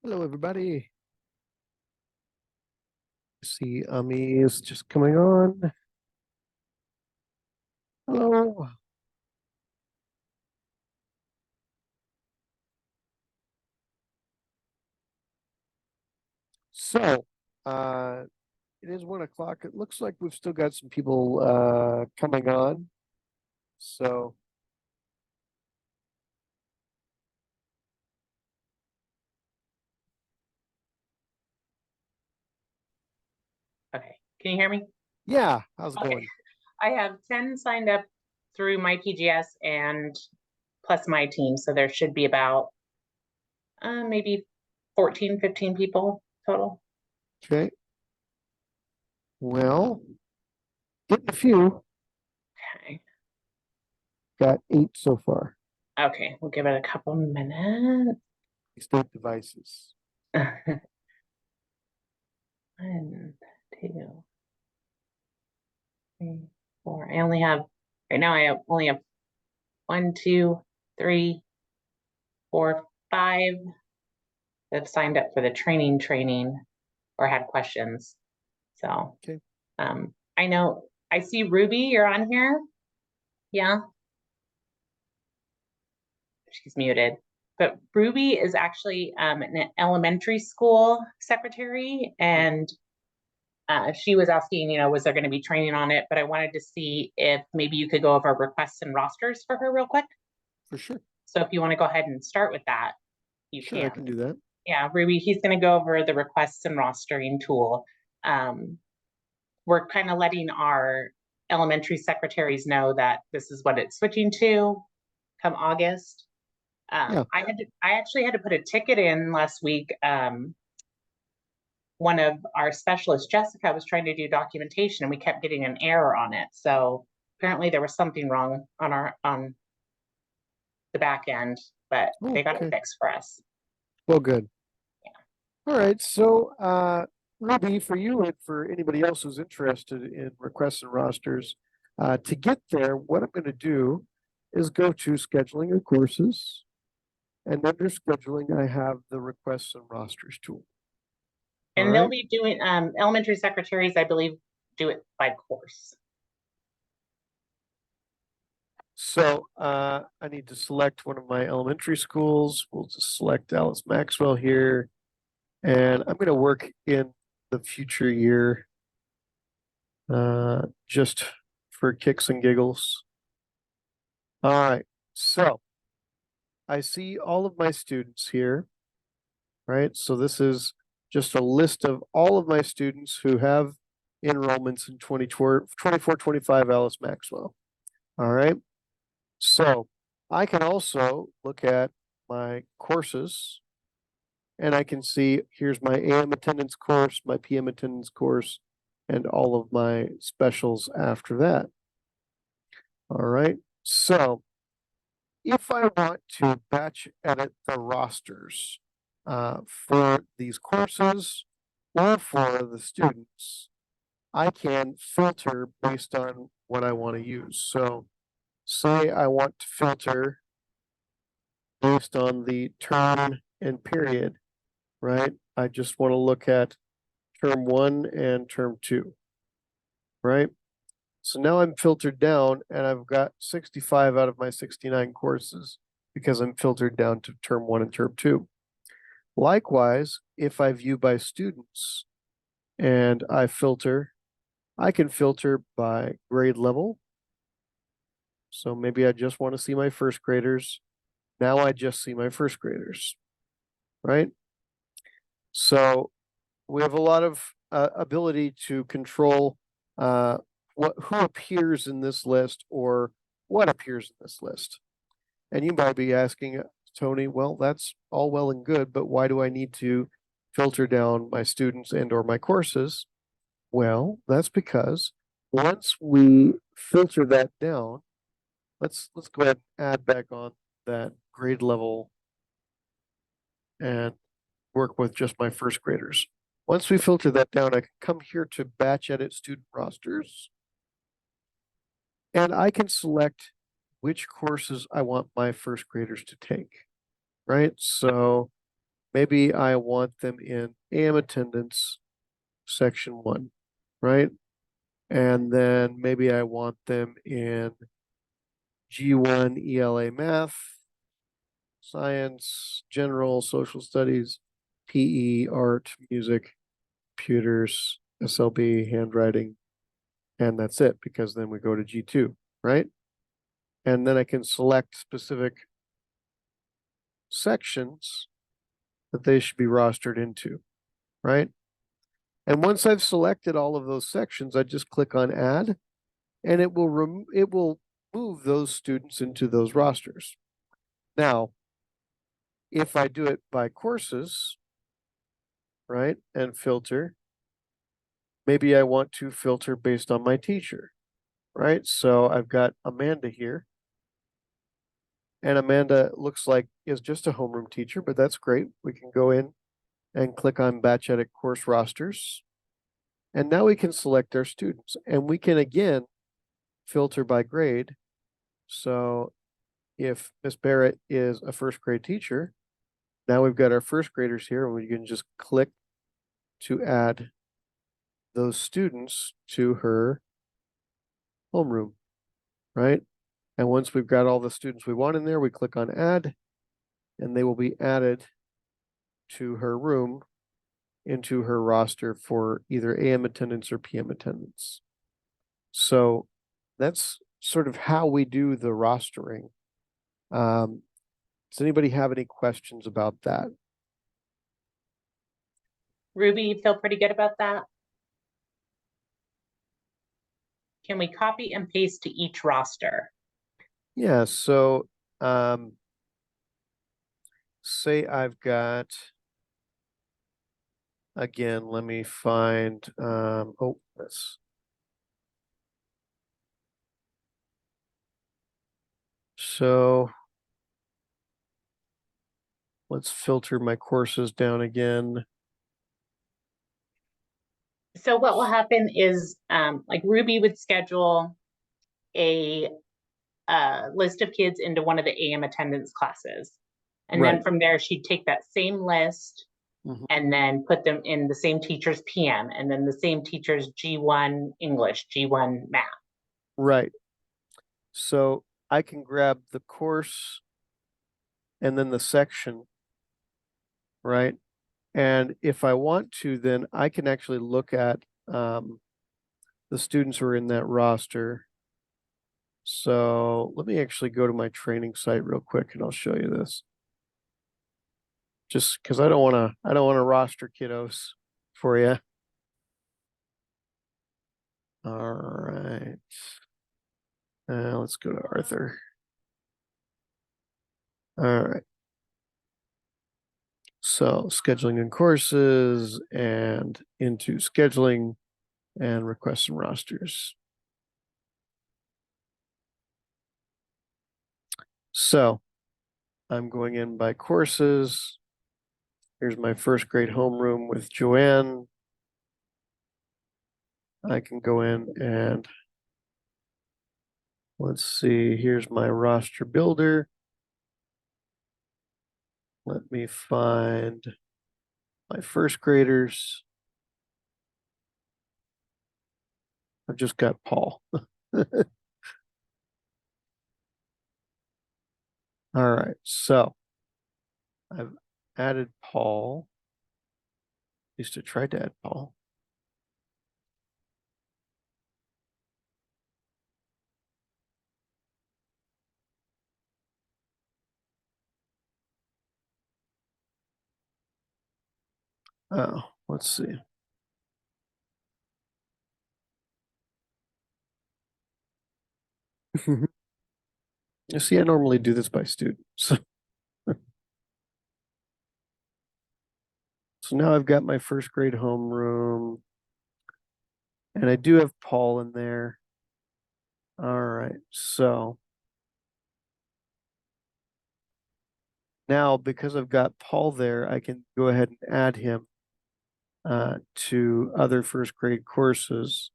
Hello, everybody. See, Ami is just coming on. Hello. So, it is 1 o'clock. It looks like we've still got some people coming on. So, Okay, can you hear me? yeah, how's it Okay. going? I have 10 signed up through my PGS and plus my team, so there should be about maybe 14, 15 people total. Okay. Well, getting a few. Okay. Got 8 so far. Okay, we'll give it a couple minutes. State devices. 1, 2, 3, 4. I only have right now. Only have 1, 2, 3, 4, 5 that have signed up for the training or had questions. So, Okay. I know I see Ruby, you're on here. Yeah. She's muted. But Ruby is actually an elementary school secretary, and she was asking, was there going to be training on it? But I wanted to see if maybe you could go over requests and rosters for her real quick. For sure. So if you want to go ahead and start with that, you Sure, can. I can do that. Yeah, Ruby, he's going to go over the requests and rostering tool. We're kind of letting our elementary secretaries know that this is what it's switching to come August. Yeah. I actually had to put a ticket in last week. One of our specialists, Jessica, was trying to do documentation and we kept getting an error on it. So apparently there was something wrong on the back end, but they got it fixed for us. Well, good. Yeah. All right. So, Ruby, for you and for anybody else who's interested in requests and rosters, to get there, what I'm going to do is go to scheduling and courses. And under scheduling, I have the requests and rosters tool. And they'll be doing elementary secretaries, I believe, do it by course. So I need to select one of my elementary schools. We'll just select Alice Maxwell here. And I'm going to work in the future year just for kicks and giggles. All right. So I see all of my students here, right? So this is just a list of all of my students who have enrollments in 24-25 Alice Maxwell. All right. So I can also look at my courses and I can see here's my AM attendance course, my PM attendance course, and all of my specials after that. All right. So if I want to batch edit the rosters for these courses or for the students, I can filter based on what I want to use. So say I want to filter based on the term and period, right? I just want to look at term 1 and term 2, right? So now I'm filtered down and I've got 65 out of my 69 courses because I'm filtered down to term 1 and term 2. Likewise, if I view by students and I can filter by grade level. So maybe I just want to see my first graders. Now I just see my first graders, right? So we have a lot of ability to control who appears in this list or what appears in this list. And you might be asking, Tony, well, that's all well and good, but why do I need to filter down my students and or my courses? Well, that's because once we filter that down, let's go ahead and add back on that grade level and work with just my first graders. Once we filter that down, I can come here to batch edit student rosters. And I can select which courses I want my first graders to take, right? So maybe I want them in AM attendance section 1, right? And then maybe I want them in G1 ELA math, science, general, social studies, PE, art, music, computers, SLB, handwriting, and that's it, because then we go to G2, right? And then I can select specific sections that they should be rostered into, right? And once I've selected all of those sections, I just click on add, and it will move those students into those rosters. Now, if I do it by courses, right, and filter, maybe I want to filter based on my teacher, right? So I've got Amanda here, and Amanda looks like is just a homeroom teacher, but that's great. We can go in and click on batch edit course rosters. And now we can select our students, and we can again filter by grade. So if Miss Barrett is a first grade teacher, now we've got our first graders here, and we can just click to add those students to her homeroom, right? And once we've got all the students we want in there, we click on add, and they will be added to her room into her roster for either AM attendance or PM attendance. So that's sort of how we do the rostering. Does anybody have any questions about that? Ruby, you feel pretty good about that? Can we copy and paste to each roster? Yeah, so say I've got, again, let me find, oh, that's, so let's filter my courses down again. So what will happen is, like Ruby would schedule a list of kids into one of the AM attendance classes. And Right. then from there, she'd take that same list and then put them in the same teacher's PM, and then the same teacher's G1 English, G1 math. Right. So I can grab the course and then the section, right? And if I want to, then I can actually look at the students who are in that roster. So let me actually go to my training site real quick, and I'll show you this. Just because I don't want to roster kiddos for you. All right. Let's go to Arthur. All right. So scheduling and courses, and into scheduling and requests and rosters. So I'm going in by courses. Here's my first grade homeroom with Joanne. I can go in and let's see, here's my roster builder. Let me find my first graders. I've just got Paul. All right, so I've added Paul. Used to try to add Paul. Oh, let's see. You see, I normally do this by students. So now I've got my first grade homeroom, and I do have Paul in there. All right, so now because I've got Paul there, I can go ahead and add him to other first grade courses.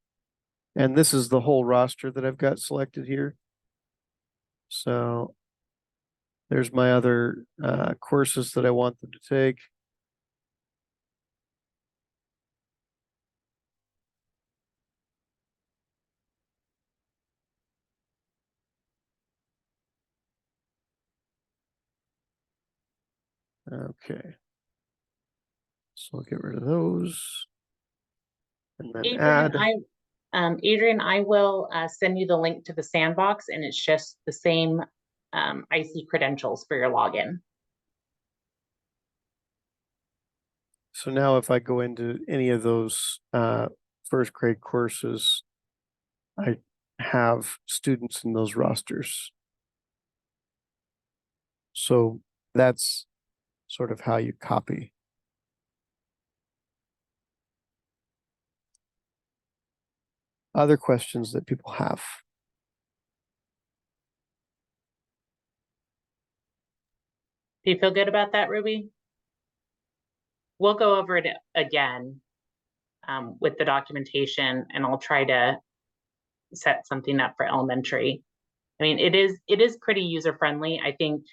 And this is the whole roster that I've got selected here. So there's my other courses that I want them to take. Okay. So I'll get rid of those. And then Adrian, add. Adrian, I will send you the link to the sandbox, and it's just the same IC credentials for your login. So now if I go into any of those first grade courses, I have students in those rosters. So that's sort of how you copy. Other questions that people have? Do you feel good about that, Ruby? We'll go over it again with the documentation, and I'll try to set something up for elementary. I mean, it is pretty user friendly. I think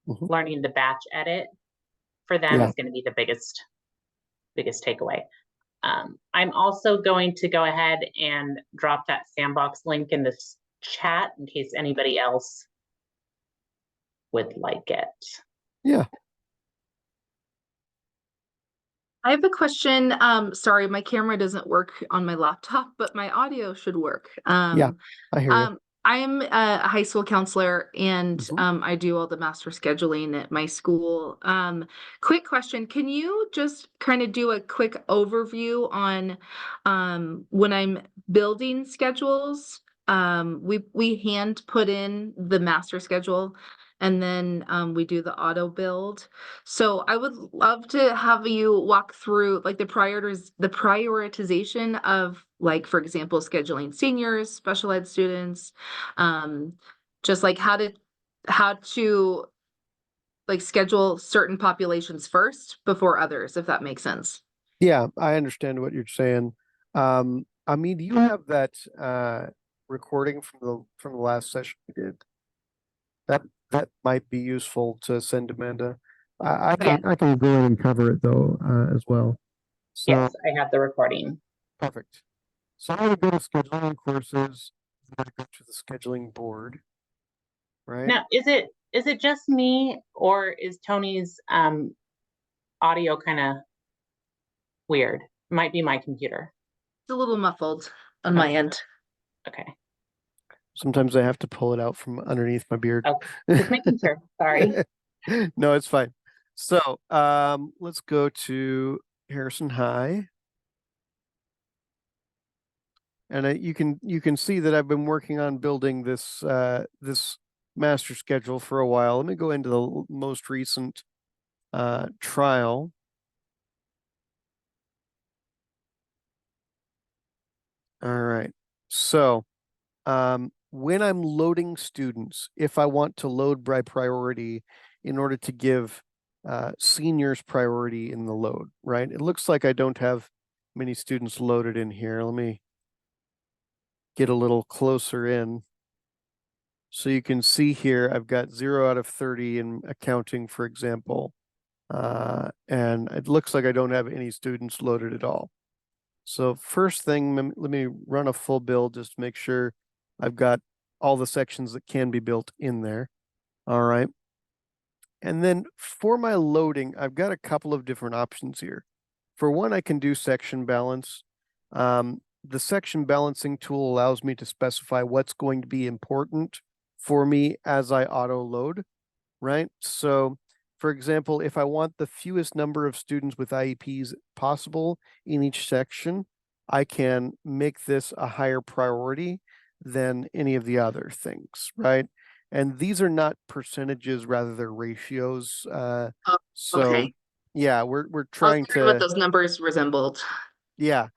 learning the batch edit for them is going to be the biggest takeaway. I'm also going to go ahead and drop that sandbox link in this chat in case anybody else would like it. Yeah. I have a question. Sorry, my camera doesn't work on my laptop, but my audio should work. Yeah, I hear you. I am a high school counselor, and I do all the master scheduling at my school. Quick question, can you just kind of do a quick overview on when I'm building schedules? We hand put in the master schedule, and then we do the auto build. So I would love to have you walk through like the prioritization of, like, for example, scheduling seniors, special ed students, just like how to like schedule certain populations first before others, if that makes sense. Yeah, I understand what you're saying. I mean, do you have that recording from the last session we did? That might be useful to send Amanda. I can go in and cover it though as well. So, yes, I have the recording. Perfect. So I'm going to go to scheduling courses. I'm going to go to the scheduling board. Right now, is it just me, or is Tony's audio kind of weird? It might be my computer. It's a little muffled on my end. Okay. Sometimes I have to pull it out from underneath my beard. Oh, just making sure. Sorry. No, it's fine. So let's go to Harrison High. And you can see that I've been working on building this this master schedule for a while. Let me go into the most recent trial. All right. So when I'm loading students, if I want to load by priority in order to give seniors priority in the load, right? It looks like I don't have many students loaded in here. Let me get a little closer in. So you can see here, I've got 0 out of 30 in accounting, for example. And it looks like I don't have any students loaded at all. So first thing, let me run a full build just to make sure I've got all the sections that can be built in there. All right. And then for my loading, I've got a couple of different options here. For one, I can do section balance. The section balancing tool allows me to specify what's going to be important for me as I auto load, right? So for example, if I want the fewest number of students with IEPs possible in each section, I can make this a higher priority than any of the other things, right? And these are not percentages, rather they're ratios. So okay. Yeah, we're trying to what those numbers resembled. Yeah.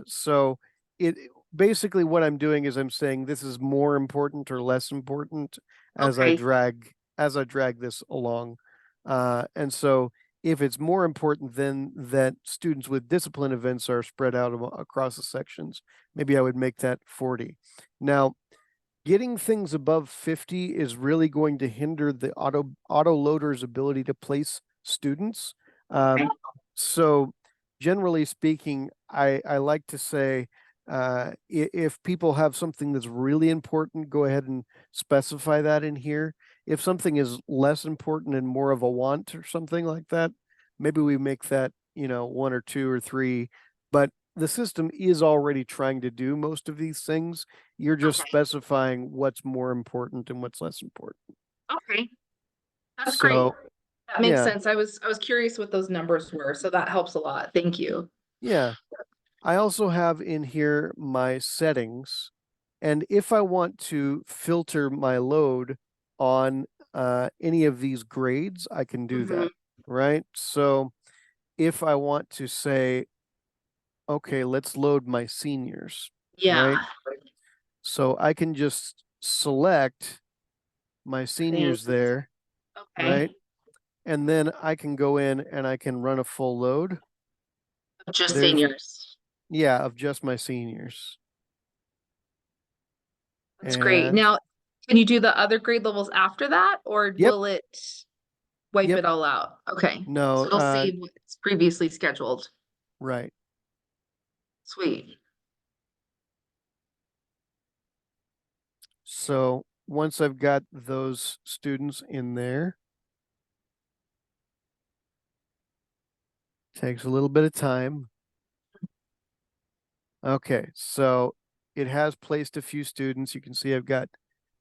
So it basically what I'm doing is I'm saying this is more important or less important as I drag this along. And so if it's more important then that students with discipline events are spread out across the sections, maybe I would make that 40. Now, getting things above 50 is really going to hinder the auto loader's ability to place students. So generally speaking, I like to say, if people have something that's really important, go ahead and specify that in here. if something is less important and more of a want or something like that, maybe we make that, 1 or 2 or 3, but the system is already trying to do most of these things. You're just Okay. specifying what's more important and what's less important. Okay. That's great. So, That makes yeah. sense. I was curious what those numbers were, so that helps a lot. Thank you. Yeah. I also have in here my settings. And if I want to filter my load on any of these grades, I can do that, right? So if I want to say, okay, let's load my seniors, right? Yeah. So I can just select my seniors there, Okay. right? And then I can go in and I can run a full load. Just There's- seniors. Yeah, of just my seniors. That's great. And Now, can you do the other grade levels after that, or Yep. will it wipe Yep. it all out? Okay. No, So it'll save what's previously scheduled. right. Sweet. So once I've got those students in there, takes a little bit of time. Okay, so it has placed a few students. You can see I've got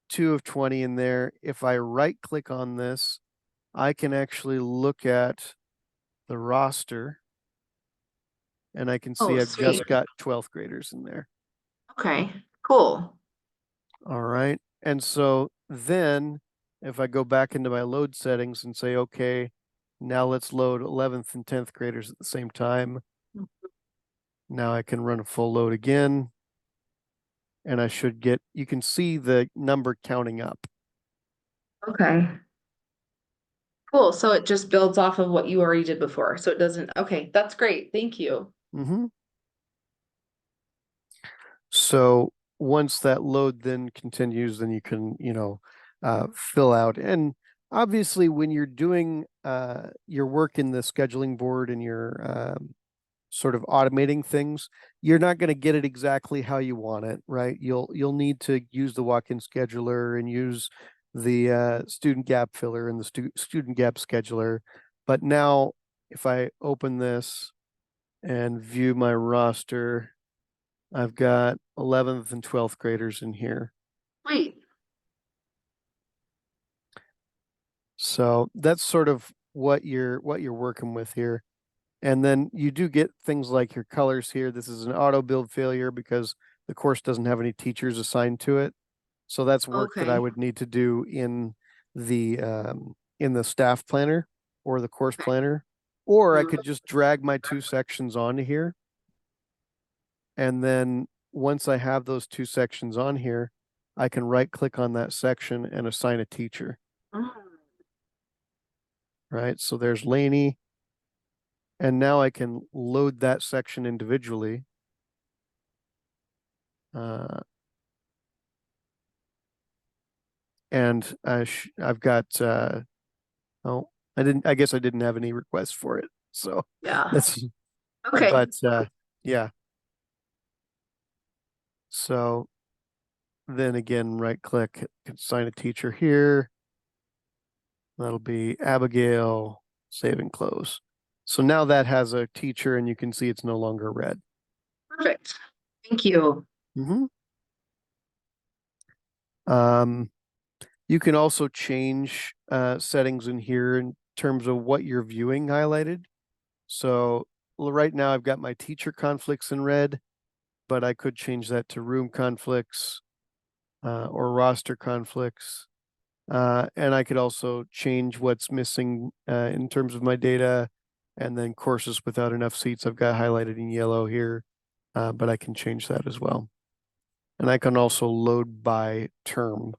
2 of 20 in there. If I right click on this, I can actually look at the roster and I can see I've Sweet. just got 12th graders in there. Okay, cool. All right. And so then if I go back into my load settings and say, okay, now let's load 11th and 10th graders at the same time. Now I can run a full load again. And I should get, you can see the number counting up. Okay. Cool. So it just builds off of what you already did before. So it doesn't, okay, that's great. Thank you. Mm-hmm. So once that load then continues, then you can, fill out. And obviously when you're doing your work in the scheduling board and you're sort of automating things, you're not going to get it exactly how you want it, right? You'll need to use the walk-in scheduler and use the student gap filler and the student gap scheduler. But now if I open this and view my roster, I've got 11th and 12th graders in here. Wait. So that's sort of what you're working with here. And then you do get things like your colors here. This is an auto build failure because the course doesn't have any teachers assigned to it. So that's work that I would need to do in the staff planner or the course planner, or I could just drag my 2 sections onto here. And then once I have those 2 sections on here, I can right click on that section and assign a teacher. Right. So there's Lainey. And now I can load that section individually. And I've got, I guess I didn't have any requests for it. So Yeah. that's Okay. But yeah. So then again, right click, assign a teacher here. That'll be Abigail, save and close. So now that has a teacher and you can see it's no longer red. Perfect. Thank you. Mm-hmm. You can also change settings in here in terms of what you're viewing highlighted. So right now I've got my teacher conflicts in red, but I could change that to room conflicts or roster conflicts. And I could also change what's missing in terms of my data, and then courses without enough seats I've got highlighted in yellow here, but I can change that as well. And I can also load by term.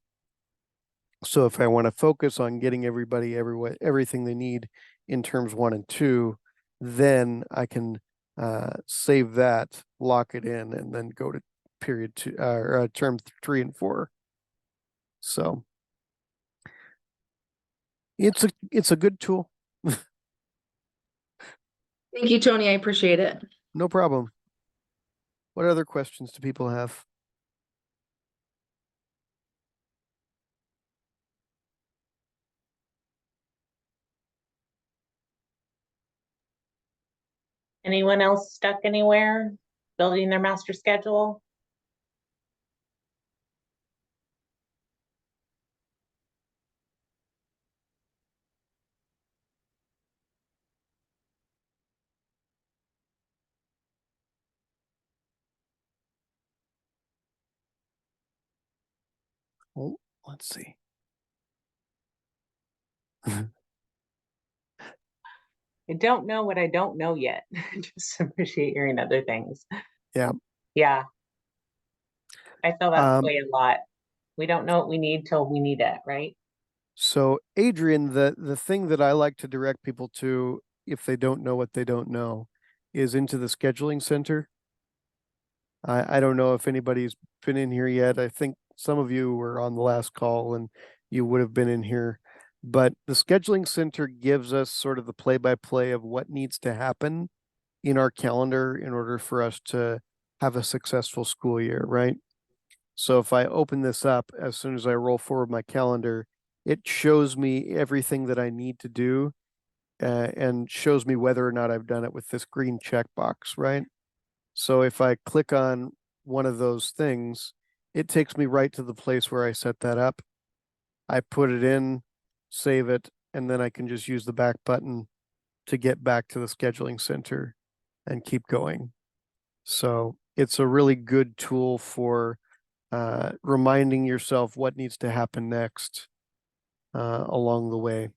So if I want to focus on getting everybody everything they need in terms 1 and 2, then I can save that, lock it in, and then go to period 2 or term 3 and 4. So it's a good tool. Thank you, Tony. I appreciate it. No problem. What other questions do people have? Anyone else stuck anywhere building their master schedule? Oh, let's see. I don't know what I don't know yet. Just appreciate hearing other things. Yeah. Yeah. I feel that Um, way a lot. We don't know what we need till we need it, right? So Adrian, the thing that I like to direct people to if they don't know what they don't know is into the scheduling center. I don't know if anybody's been in here yet. I think some of you were on the last call and you would have been in here. But the scheduling center gives us sort of the play-by-play of what needs to happen in our calendar in order for us to have a successful school year, right? So if I open this up, as soon as I roll forward my calendar, it shows me everything that I need to do and shows me whether or not I've done it with this green checkbox, right? So if I click on one of those things, it takes me right to the place where I set that up. I put it in, save it, and then I can just use the back button to get back to the scheduling center and keep going. So it's a really good tool for reminding yourself what needs to happen next along the way.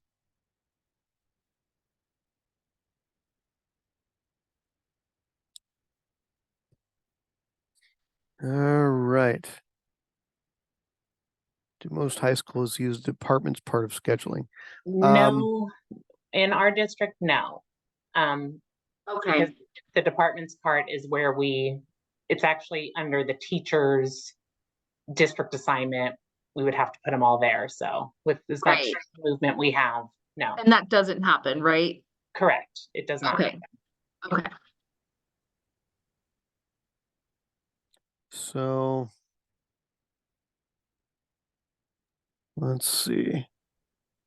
All right. Do most high schools use departments part of scheduling? No, in our district, no. Because Okay, the departments part is where it's actually under the teacher's district assignment. We would have to put them all there. So with as much right. movement we have, no, And that doesn't happen, right? correct. It does not. Okay, okay. So let's see.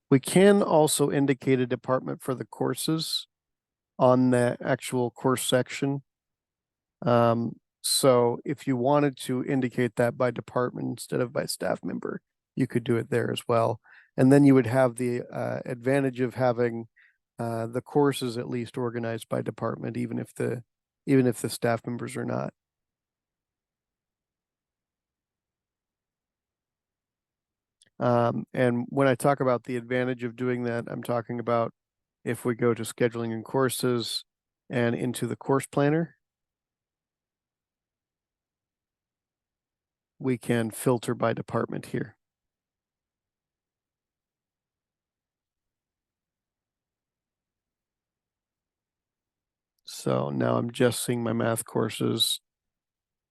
We can also indicate a department for the courses on the actual course section. So if you wanted to indicate that by department instead of by staff member, you could do it there as well. And then you would have the advantage of having the courses at least organized by department, even if the staff members are not. And when I talk about the advantage of doing that, I'm talking about if we go to scheduling and courses and into the course planner, we can filter by department here. So now I'm just seeing my math courses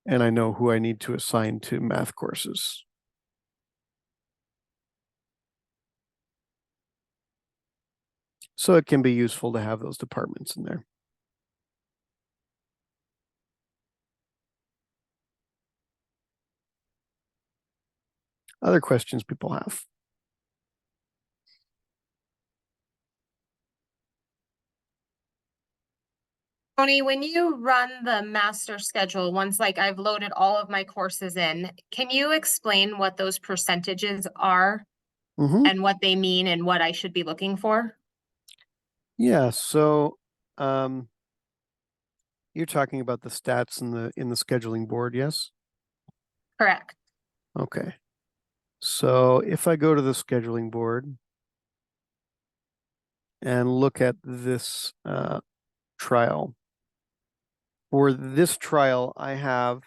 and I know who I need to assign to math courses. So it can be useful to have those departments in there. Other questions people have? Tony, when you run the master schedule, once like I've loaded all of my courses in, can you explain what those percentages are and what they mean and what I should be looking for? Yeah, so you're talking about the stats in the scheduling board, yes? Correct. Okay. So if I go to the scheduling board and look at this trial, for this trial, I have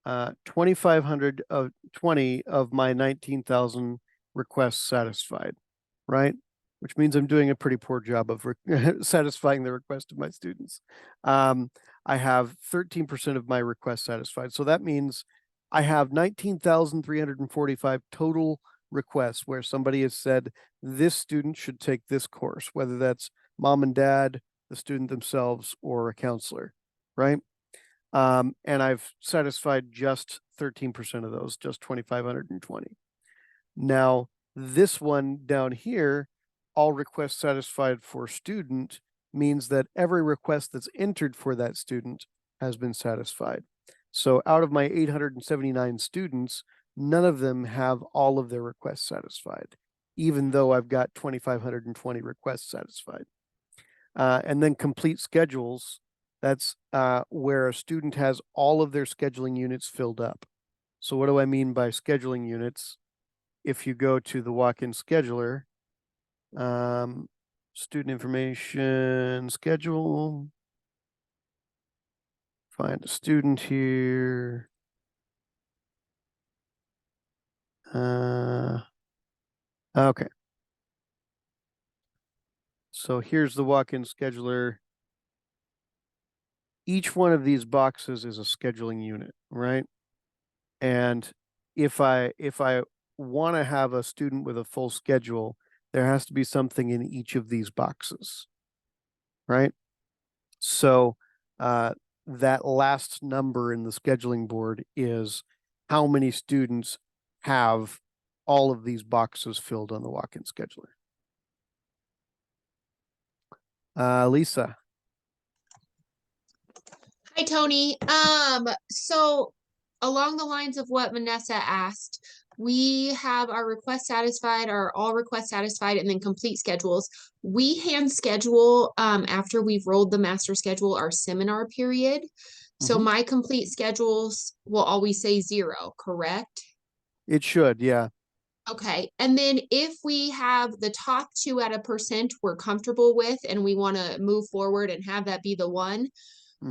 2,500 of 20 of my 19,000 requests satisfied, right? Which means I'm doing a pretty poor job of satisfying the request of my students. I have 13% of my requests satisfied. So that means I have 19,345 total requests where somebody has said this student should take this course, whether that's mom and dad, the student themselves, or a counselor, right? And I've satisfied just 13% of those, just 2,520. Now, this one down here, all requests satisfied for student, means that every request that's entered for that student has been satisfied. So out of my 879 students, none of them have all of their requests satisfied, even though I've got 2,520 requests satisfied. And then complete schedules, that's where a student has all of their scheduling units filled up. So what do I mean by scheduling units? If you go to the walk-in scheduler, student information schedule, find a student here. Okay. So here's the walk-in scheduler. Each one of these boxes is a scheduling unit, right? And if I want to have a student with a full schedule, there has to be something in each of these boxes, right? So that last number in the scheduling board is how many students have all of these boxes filled on the walk-in scheduler. Lisa. Hi, Tony. So along the lines of what Vanessa asked, we have our request satisfied, our all requests satisfied, and then complete schedules. We hand schedule after we've rolled the master schedule our seminar period. So my complete schedules will always say 0, correct? It should, yeah. Okay, and then if we have the top 2 at a percent we're comfortable with and we want to move forward and have that be the one,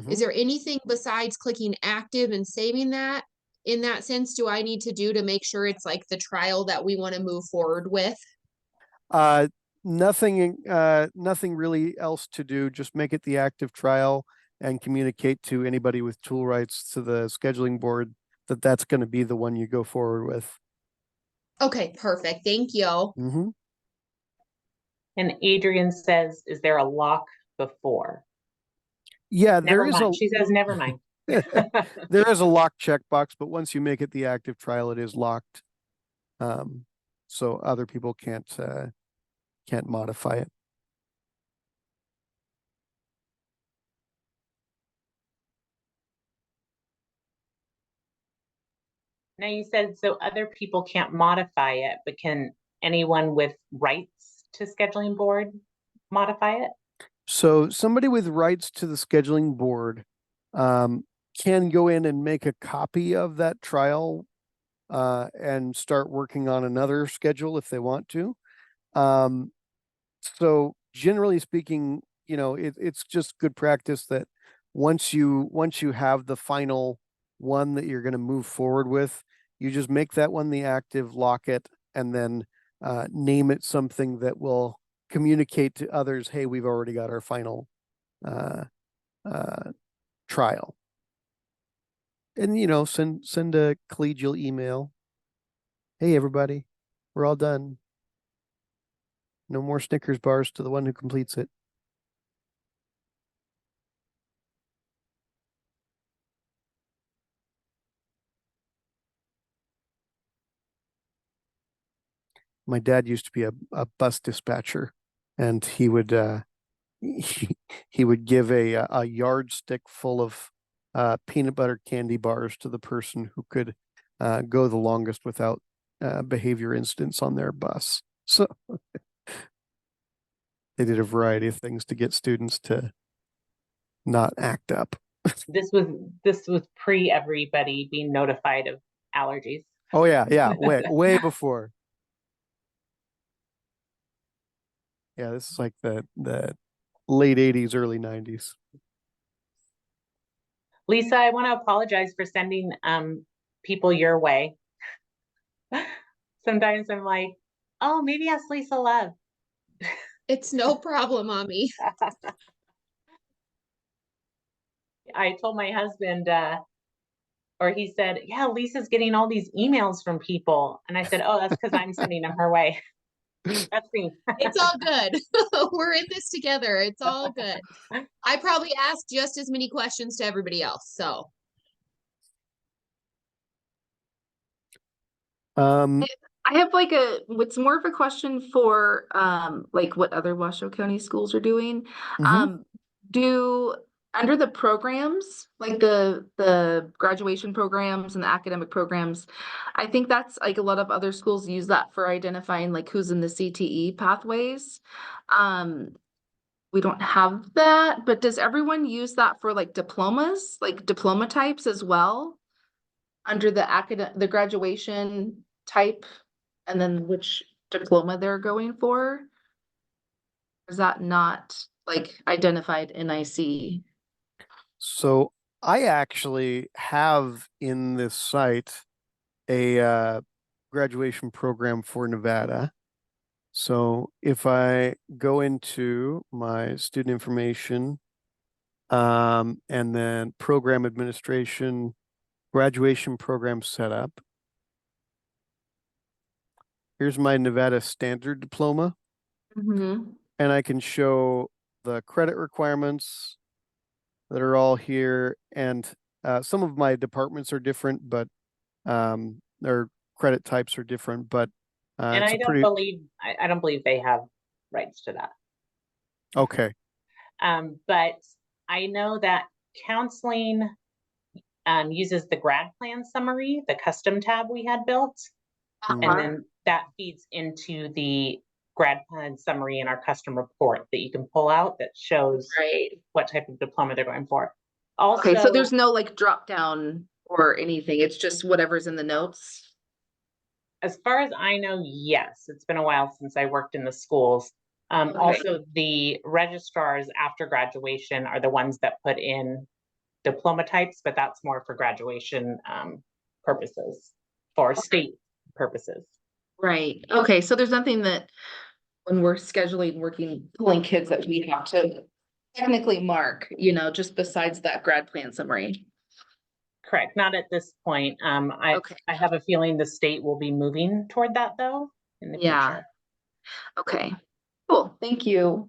is there anything besides clicking active and saving that? In that sense, do I need to do to make sure it's like the trial that we want to move forward with? Nothing really else to do. Just make it the active trial and communicate to anybody with tool rights to the scheduling board that that's going to be the one you go forward with. Okay, perfect. Thank you. And Adrian says, is there a lock before? Yeah, Never mind. She says, never mind. there is a lock checkbox, but once you make it the active trial, it is locked. So other people can't modify it. Now you said so other people can't modify it, but can anyone with rights to scheduling board modify it? So somebody with rights to the scheduling board can go in and make a copy of that trial and start working on another schedule if they want to. So generally speaking, you know, it's just good practice that once you have the final one that you're going to move forward with, you just make that one the active, lock it, and then name it something that will communicate to others, hey, we've already got our final trial. And, you know, send a collegial email. Hey, everybody, we're all done. No more Snickers bars to the one who completes it. My dad used to be a bus dispatcher, and he would he would give a yardstick full of peanut butter candy bars to the person who could go the longest without behavior incidents on their bus. So they did a variety of things to get students to not act up. This was pre everybody being notified of allergies. Oh yeah, way before. Yeah, this is like the late 80s, early 90s. Lisa, I want to apologize for sending people your way. Sometimes I'm like, oh, maybe ask Lisa Love. It's no problem, Mommy. I told my husband, or he said, yeah, Lisa's getting all these emails from people. And I said, oh, that's because I'm sending them her way. That's me. It's all good. We're in this together. It's all good. I probably asked just as many questions to everybody else. So I have like it's more of a question for like what other Washoe County schools are doing. Do under the programs, like the graduation programs and the academic programs, I think that's like a lot of other schools use that for identifying like who's in the CTE pathways. We don't have that, but does everyone use that for like diplomas, like diploma types as well? Under the graduation type, and then which diploma they're going for? Is that not like identified NIC? So I actually have in this site a graduation program for Nevada. So if I go into my student information, and then program administration, graduation program setup. Here's my Nevada standard diploma. And I can show the credit requirements that are all here. And some of my departments are different, but their credit types are different, but And it's I don't believe I don't believe they have rights to that. Okay. But I know that counseling uses the grad plan summary, the custom tab we had built, and then that feeds into the grad plan summary in our custom report that you can pull out that shows what type of diploma they're going for. Also, Okay, so there's no like drop down or anything. It's just whatever's in the notes. as far as I know, yes, it's been a while since I worked in the schools. Also, the registrars after graduation are the ones that put in diploma types, but that's more for graduation purposes, for state purposes. Right. Okay, so there's nothing that when we're scheduling, pulling kids that we have to technically mark, just besides that grad plan summary. Correct. Not at this point. I have a feeling the state will be moving toward that though in the future. Okay. Cool. Thank you.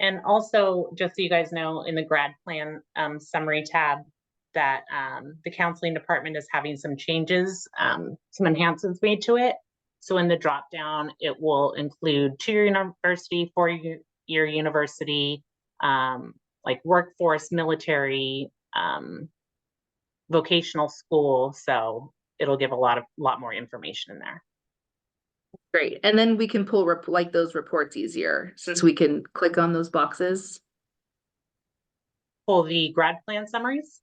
And also, just so you guys know, in the grad plan summary tab, that the counseling department is having some changes, some enhancements made to it. So in the drop down, it will include 2-year university, 4-year university, like workforce, military, vocational school. So it'll give a lot more information in there. Great. And then we can pull like those reports easier since we can click on those boxes. Pull the grad plan summaries?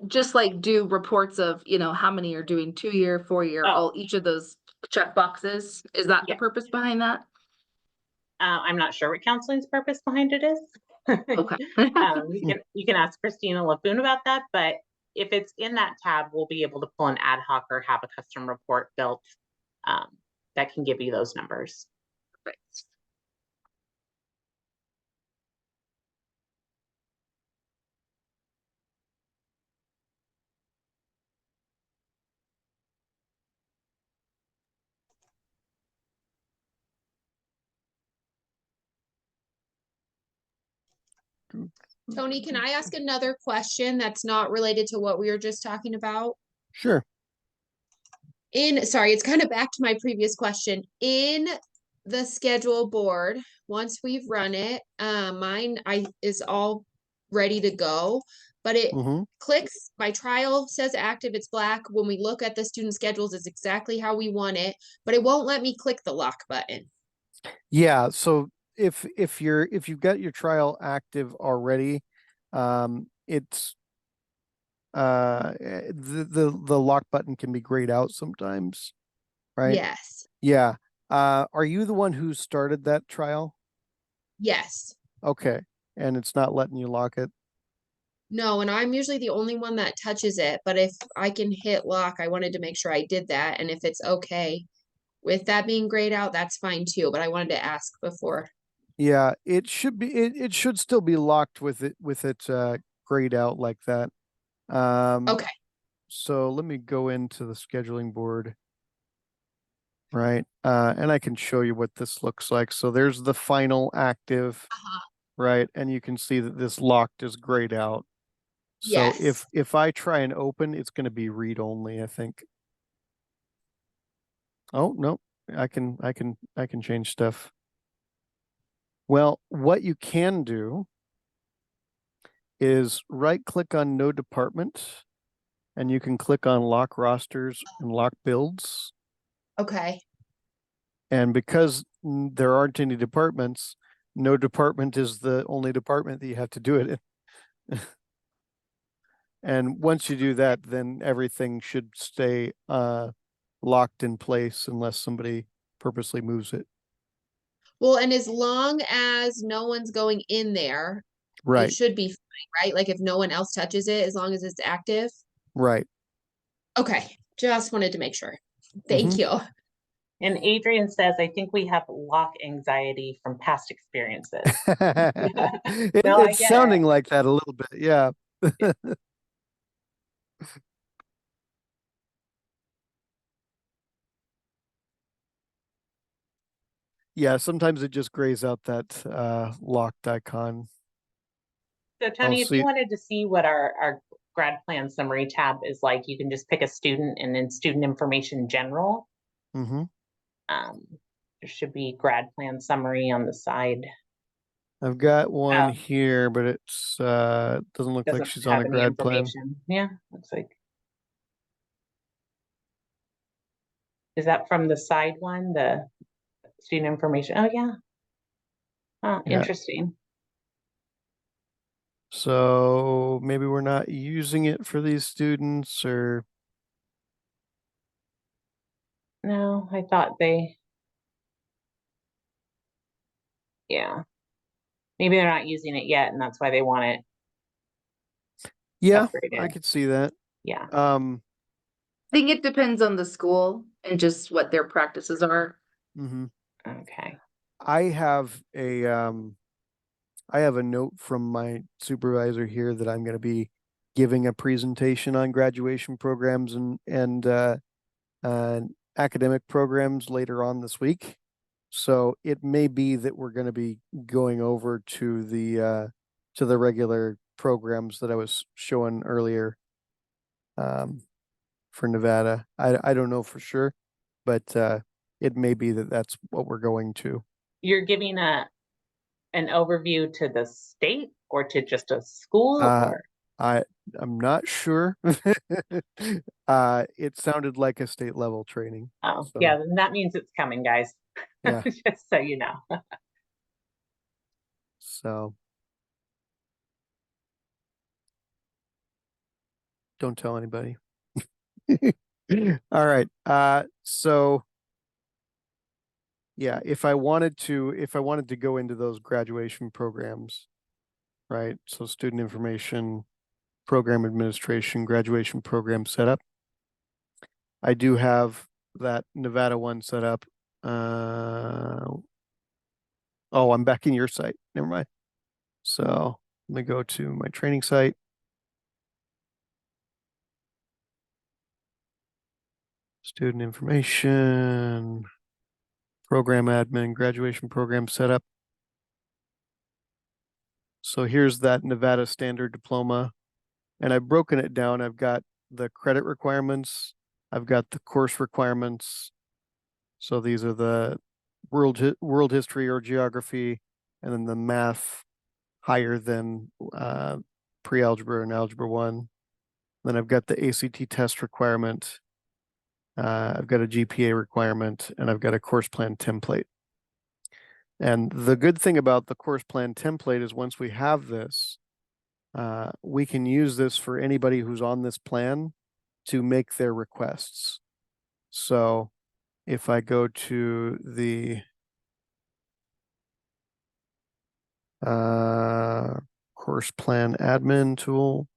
Just like do reports of, how many are doing 2-year, 4-year, all each of those check boxes. Is that the purpose behind that? I'm not sure what counseling's purpose behind it is. Okay. You can ask Christina Lafoon about that, but if it's in that tab, we'll be able to pull an ad hoc or have a custom report built that can give you those numbers. Right. Tony, can I ask another question that's not related to what we were just talking about? Sure. Sorry, it's kind of back to my previous question. In the schedule board, once we've run it, mine is all ready to go, but it clicks, my trial says active, it's black. When we look at the student schedules, it's exactly how we want it, but it won't let me click the lock button. Yeah, so if you've got your trial active already, it's the lock button can be grayed out sometimes, right? Yes. Yeah. Are you the one who started that trial? Yes. Okay. And it's not letting you lock it? No, and I'm usually the only one that touches it, but if I can hit lock, I wanted to make sure I did that, and if it's okay with that being grayed out, that's fine too, but I wanted to ask before. Yeah, it should be it should still be locked with it grayed out like that. Okay. So let me go into the scheduling board. Right. And I can show you what this looks like. So there's the final active. right? And you can see that this locked is grayed out. So Yes. if I try and open, it's going to be read only, I think. Oh, no, I can change stuff. Well, what you can do is right click on no department, and you can click on lock rosters and lock builds. Okay. And because there aren't any departments, no department is the only department that you have to do it in. And once you do that, then everything should stay locked in place unless somebody purposely moves it. Well, and as long as no one's going in there, it Right, should be fine, right? Like if no one else touches it, as long as it's active. right. Okay, just wanted to make sure. Mm-hmm. Thank you. And Adrian says, I think we have lock anxiety from past experiences. No, I It's get sounding it. like that a little bit, yeah. Yeah, sometimes it just grays out that locked icon. So Tony, if you wanted to see what our grad plan summary tab is like, you can just pick a student and then student information general. Mm-hmm. There should be grad plan summary on the side. I've got one here, but it's doesn't look like Doesn't she's on have a any grad plan. information. Yeah, looks like. Is that from the side one, the student information? Oh yeah. Oh, Yeah. interesting. So maybe we're not using it for these students, or No, I thought they, yeah. Maybe they're not using it yet and that's why they want it yeah, separated. I could see that. Yeah. I think it depends on the school and just what their practices are. Mm-hmm. Okay. I have a note from my supervisor here that I'm going to be giving a presentation on graduation programs and academic programs later on this week. So it may be that we're going to be going over to the regular programs that I was showing earlier for Nevada. I don't know for sure, but it may be that that's what we're going to. You're giving an overview to the state or to just a school or? I'm not sure. It sounded like a state level training. Oh, So, yeah, then that means it's coming, guys. yeah. Just so you know. So don't tell anybody. All right. So yeah, if I wanted to go into those graduation programs, right? So student information, program administration, graduation program setup. I do have that Nevada one set up. Oh, I'm back in your site. Never mind. So let me go to my training site. Student information, program admin, graduation program setup. So here's that Nevada standard diploma. And I've broken it down. I've got the credit requirements. I've got the course requirements. So these are the world history or geography, and then the math higher than pre-algebra and algebra 1. Then I've got the ACT test requirement. I've got a GPA requirement, and I've got a course plan template. And the good thing about the course plan template is once we have this, we can use this for anybody who's on this plan to make their requests. So if I go to the course plan admin tool,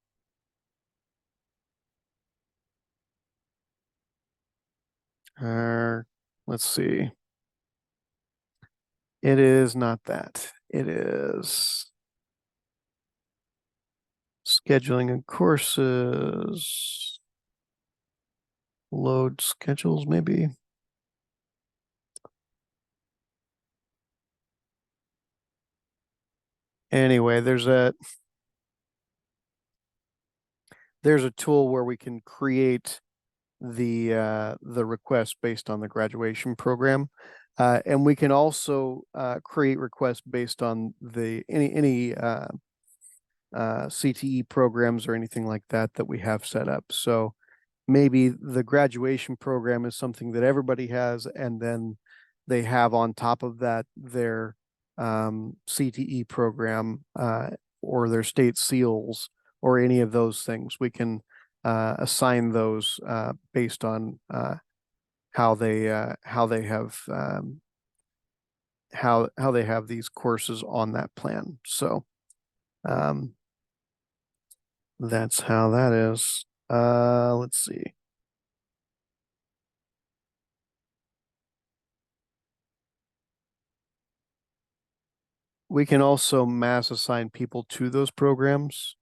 let's see. It is not that. It is scheduling and courses. Load schedules, maybe. Anyway, there's a tool where we can create the request based on the graduation program. And we can also create requests based on any CTE programs or anything like that we have set up. So maybe the graduation program is something that everybody has, and then they have on top of that their CTE program or their state seals or any of those things. We can assign those based on how they have how they have these courses on that plan. So that's how that is. Let's see. We can also mass assign people to those programs.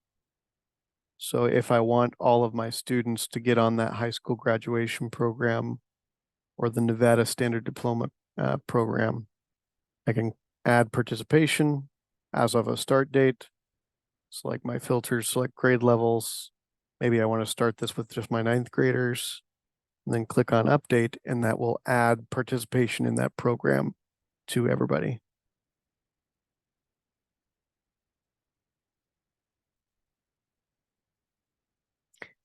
So if I want all of my students to get on that high school graduation program or the Nevada Standard Diploma program, I can add participation as of a start date. Select my filters, select grade levels. Maybe I want to start this with just my 9th graders, and then click on update, and that will add participation in that program to everybody.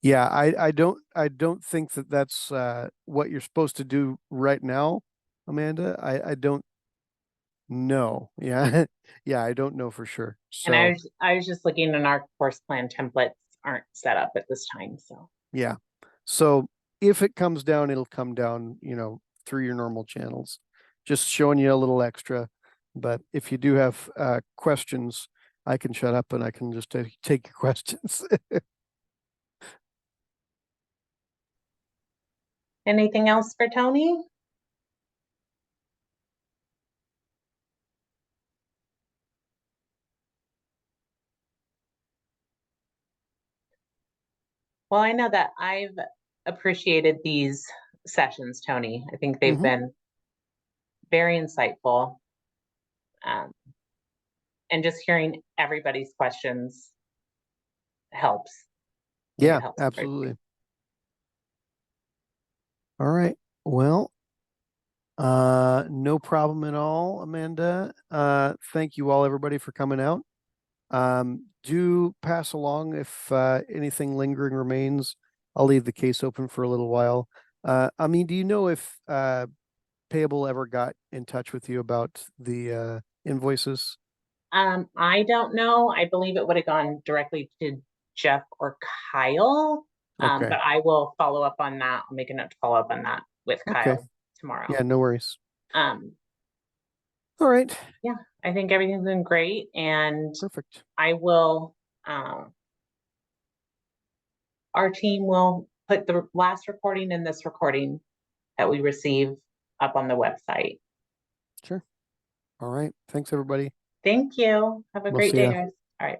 Yeah, I don't think that that's what you're supposed to do right now, Amanda. I don't know. Yeah. Yeah, I don't know for sure. And So I was just looking, and our course plan templates aren't set up at this time, so. yeah. So if it comes down, it'll come down, through your normal channels. Just showing you a little extra. But if you do have questions, I can shut up and I can just take your questions. Anything else for Tony? Well, I know that I've appreciated these sessions, Tony. I think they've been very insightful. And just hearing everybody's questions helps. Yeah, It helps absolutely. All right. Well, no problem at all, Amanda. Thank you all, everybody, for coming out. Do pass along if anything lingering remains. I'll leave the case open for a little while. I mean, do you know if Payable ever got in touch with you about the invoices? I don't know. I believe it would have gone directly to Jeff or Kyle. Okay. But I will follow up on that. I'll make a note to follow up on that with Okay. Kyle tomorrow. Yeah, no worries. All right. Yeah, I think everything's been great, and Perfect. I will, our team will put the last recording and this recording that we receive up on the website. Sure. All right. Thanks, everybody. Thank you. Have a We'll great see day, ya. guys. All right.